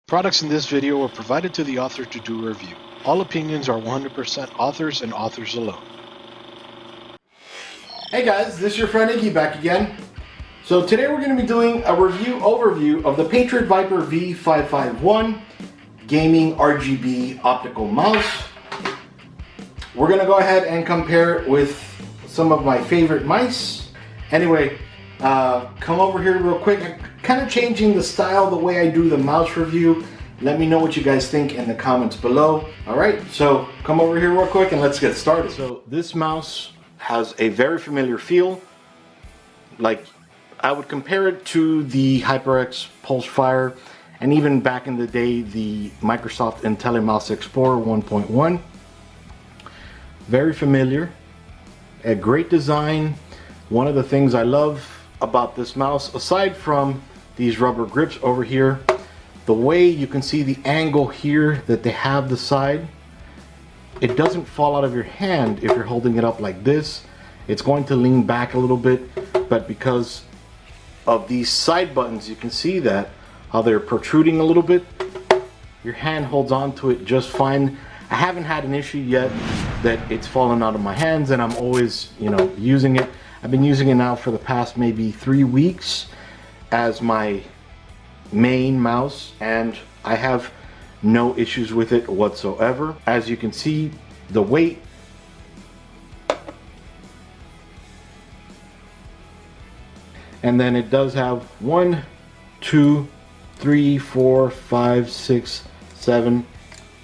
Products in this video were provided to the author to do a review. All opinions are 100% authors and authors alone. Hey guys, this is your friend Iggy back again. So today we're going to be doing a overview of the Patriot Viper V551 Gaming RGB Optical Mouse. We're going to go ahead and compare it with some of my favorite mice. Anyway, come over here real quick. I'm kind of changing the style, the way I do the mouse review. Let me know what you guys think in the comments below. Alright, so come over here real quick and let's get started. So this mouse has a very familiar feel. Like, I would compare it to the HyperX Pulsefire, and even back in the day, the Microsoft IntelliMouse Explorer 1.1. Very familiar, a great design. One of the things I love about this mouse, aside from these rubber grips over here, the way you can see the angle here that they have the side, it doesn't fall out of your hand if you're holding it up like this. It's going to lean back a little bit, but because of these side buttons, you can see that how they're protruding a little bit. Your hand holds on to it just fine. I haven't had an issue yet that it's fallen out of my hands, and I'm always, using it. I've been using it now for the past maybe 3 weeks as my main mouse, and I have no issues with it whatsoever. As you can see, the weight, and then it does have 1, 2, 3, 4, 5, 6, 7,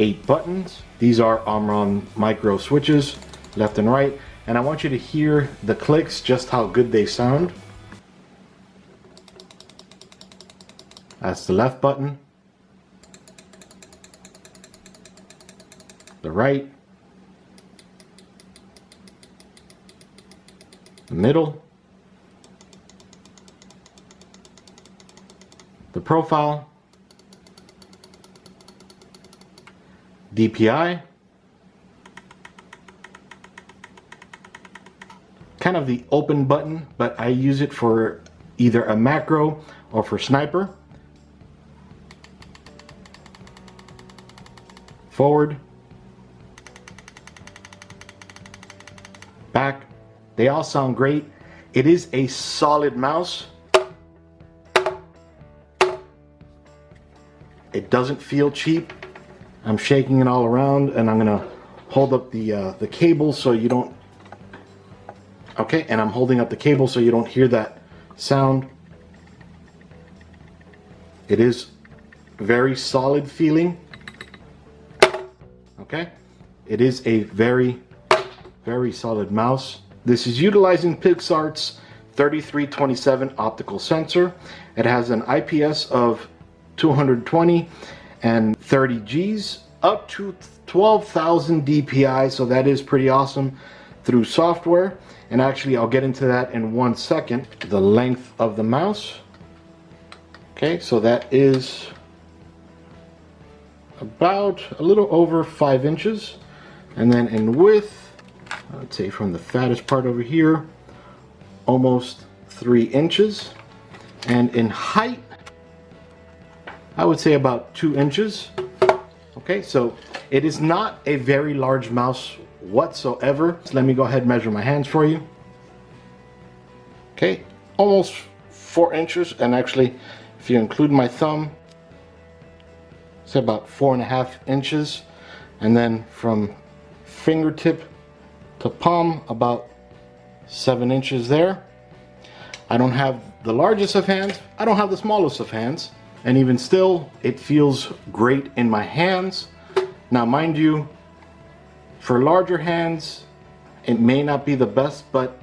8 buttons. These are Omron micro switches, left and right, and I want you to hear the clicks, just how good they sound. That's the left button, the right, the middle, the profile, DPI, kind of the open button, but I use it for either a macro or for sniper. Forward, back, they all sound great. It is a solid mouse. It doesn't feel cheap. I'm shaking it all around, and I'm gonna hold up the cable so you don't. Okay, and I'm holding up the cable so you don't hear that sound. It is very solid feeling. Okay, it is a very, very solid mouse. This is utilizing PixArt's 3327 optical sensor. It has an IPS of 220 and 30 Gs, up to 12,000 DPI, so that is pretty awesome through software. And actually, I'll get into that in 1 second. The length of the mouse. Okay, so that is about a little over 5 inches. And then in width, I'd say from the fattest part over here, almost 3 inches. And in height, I would say about 2 inches. Okay, so it is not a very large mouse whatsoever. So let me go ahead and measure my hands for you. Okay, almost 4 inches, and actually, if you include my thumb, it's about 4.5 inches, and then from fingertip to palm, about 7 inches there. I don't have the largest of hands, I don't have the smallest of hands, and even still, it feels great in my hands. Now, mind you, for larger hands, it may not be the best, but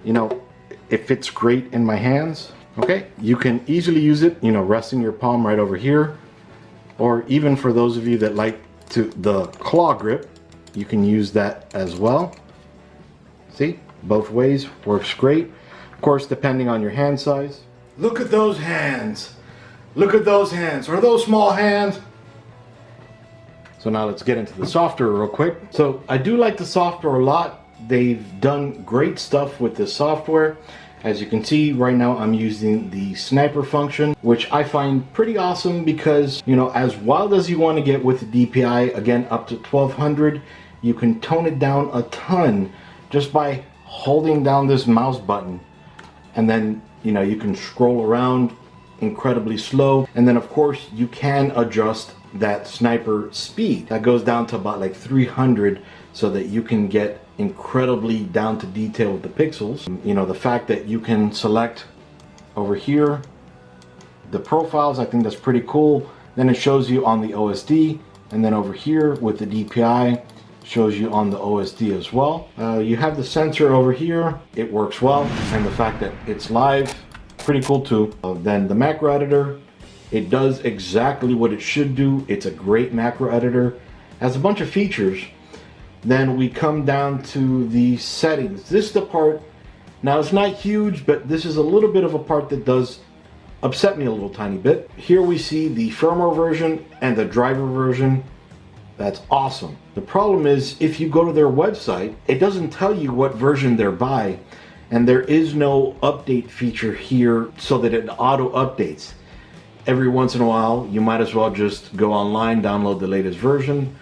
it fits great in my hands. Okay, you can easily use it, resting your palm right over here, or even for those of you that like the claw grip, you can use that as well. See, both ways, works great. Of course, depending on your hand size. Look at those hands. Look at those hands. Are those small hands? So now let's get into the software real quick. So I do like the software a lot. They've done great stuff with this software. As you can see right now, I'm using the sniper function, which I find pretty awesome because, you know, as wild as you want to get with the DPI, again up to 1200, you can tone it down a ton just by holding down this mouse button. And then, you know, you can scroll around incredibly slow. And then of course you can adjust that sniper speed. That goes down to about like 300 so that you can get incredibly down to detail with the pixels. You know, the fact that you can select over here the profiles, I think that's pretty cool. Then it shows you on the OSD, and then over here with the DPI shows you on the OSD as well. You have the sensor over here, it works well, and the fact that it's live, pretty cool too. Then the macro editor, it does exactly what it should do. It's a great macro editor, has a bunch of features. Then we come down to the settings. This is the part, now it's not huge, but this is a little bit of a part that does upset me a little tiny bit. Here we see the firmware version and the driver version. That's awesome. The problem is if you go to their website, it doesn't tell you what version they're by, and there is no update feature here so that it auto updates. Every once in a while, you might as well just go online, download the latest version,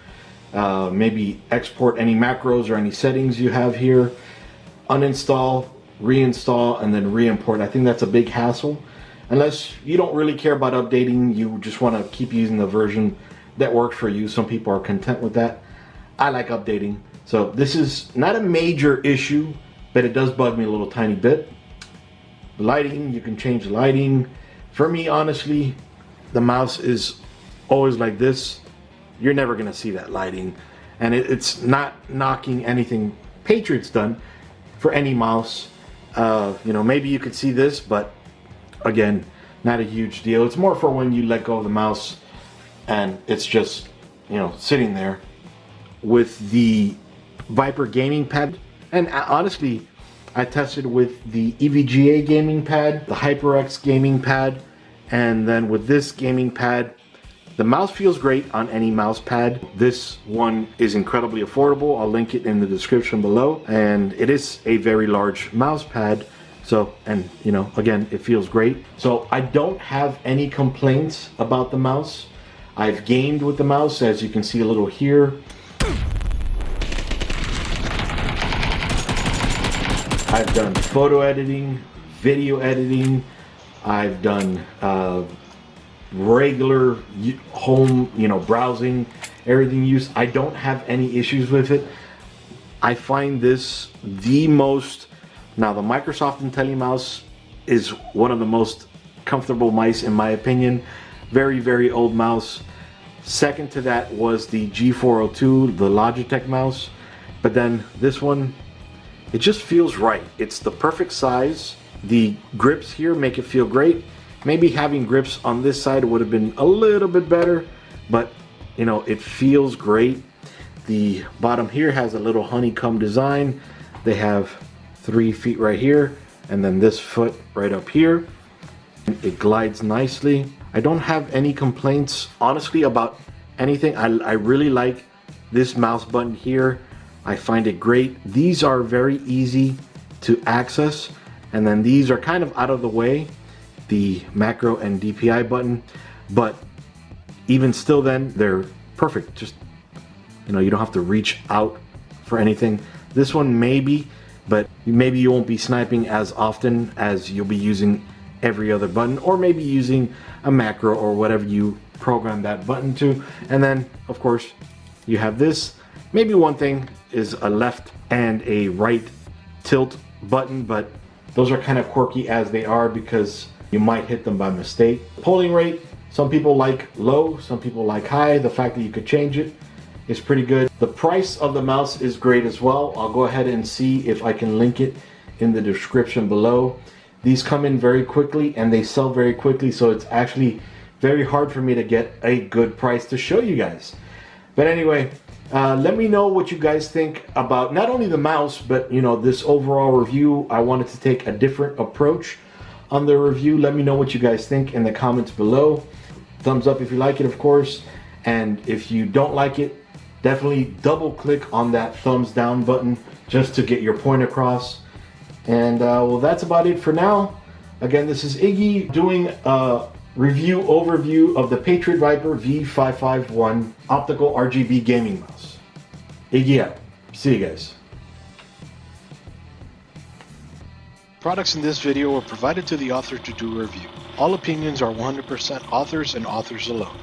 maybe export any macros or any settings you have here, uninstall, reinstall, and then re-import. I think that's a big hassle. Unless you don't really care about updating, you just want to keep using the version that works for you. Some people are content with that. I like updating. So this is not a major issue, but it does bug me a little tiny bit. The lighting, you can change the lighting. For me, honestly, the mouse is always like this. You're never gonna see that lighting. And it's not knocking anything Patriot's done for any mouse. You know, maybe you could see this, but again, not a huge deal. It's more for when you let go of the mouse and it's just, you know, sitting there. With the Viper gaming pad, and honestly, I tested with the EVGA gaming pad, the HyperX gaming pad, and then with this gaming pad, the mouse feels great on any mouse pad. This one is incredibly affordable. I'll link it in the description below, and it is a very large mouse pad. So, and you know, again, it feels great. So I don't have any complaints about the mouse. I've gamed with the mouse, as you can see a little here. I've done photo editing, video editing. I've done regular home, you know, browsing, everything use. I don't have any issues with it. I find this the most, now the Microsoft IntelliMouse is one of the most comfortable mice in my opinion. Very, very old mouse. Second to that was the G402, the Logitech mouse. But then this one, it just feels right. It's the perfect size. The grips here make it feel great. Maybe having grips on this side would have been a little bit better, but you know, it feels great. The bottom here has a little honeycomb design. They have 3 feet right here, and then this foot right up here. It glides nicely. I don't have any complaints, honestly, about anything. I really like this mouse button here. I find it great. These are very easy to access, and then these are kind of out of the way, the macro and DPI button, but even still then, they're perfect. Just, you know, you don't have to reach out for anything. This one maybe, but maybe you won't be sniping as often as you'll be using every other button, or maybe using a macro or whatever you program that button to. And then of course you have this. Maybe one thing is a left and a right tilt button, but those are kind of quirky as they are because you might hit them by mistake. Polling rate, some people like low, some people like high. The fact that you could change it is pretty good. The price of the mouse is great as well. I'll go ahead and see if I can link it in the description below. These come in very quickly and they sell very quickly, so it's actually very hard for me to get a good price to show you guys. But anyway, let me know what you guys think about not only the mouse, but you know, this overall review. I wanted to take a different approach on the review. Let me know what you guys think in the comments below. Thumbs up if you like it, of course, and if you don't like it, definitely double click on that thumbs down button just to get your point across. And well, that's about it for now. Again, this is Iggy doing a review overview of the Patriot Viper V551 Optical RGB gaming mouse. Iggy out. See you guys. Products in this video were provided to the author to do a review. All opinions are 100% authors and authors alone.